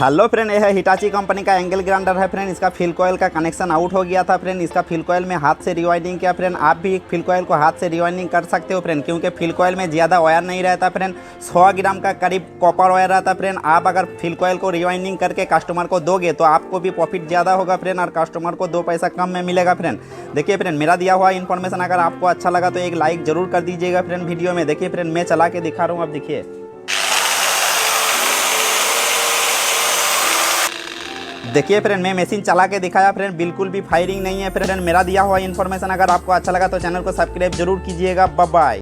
Hello friend, यह है Hitachi company का एंगल ग्राइंडर है फ्रेंड। इसका फिल कॉयल का कनेक्शन आउट हो गया था फ्रेंड। इसका फिल कॉयल में हाथ से रिवाइंडिंग किया फ्रेंड। आप भी फिल कॉयल को हाथ से रिवाइंडिंग कर सकते हो फ्रेंड, क्योंकि फिल कॉयल में ज़्यादा वायर नहीं रहता फ्रेंड। 100 ग्राम का करीब कॉपर वायर रहता फ्रेंड। आप अगर फिल कॉयल को रिवाइंडिंग करके कस्टमर को दोगे तो आपको भी प्रॉफिट ज़्यादा होगा फ्रेंड, और कस्टमर को 2 पैसा कम में मिलेगा फ्रेंड। देखिए फ्रेंड, मेरा दिया हुआ इन्फॉर्मेशन अगर आपको अच्छा लगा तो एक लाइक जरूर कर दीजिएगा फ्रेंड वीडियो में। देखिए फ्रेंड, मैं चला के दिखा रहा हूँ, आप देखिए। देखिए फ्रेंड, मैं मशीन चला के दिखाया फ्रेंड, बिल्कुल भी फायरिंग नहीं है फ्रेंड। मेरा दिया हुआ इन्फॉर्मेशन अगर आपको अच्छा लगा तो चैनल को सब्सक्राइब जरूर कीजिएगा। Bye bye.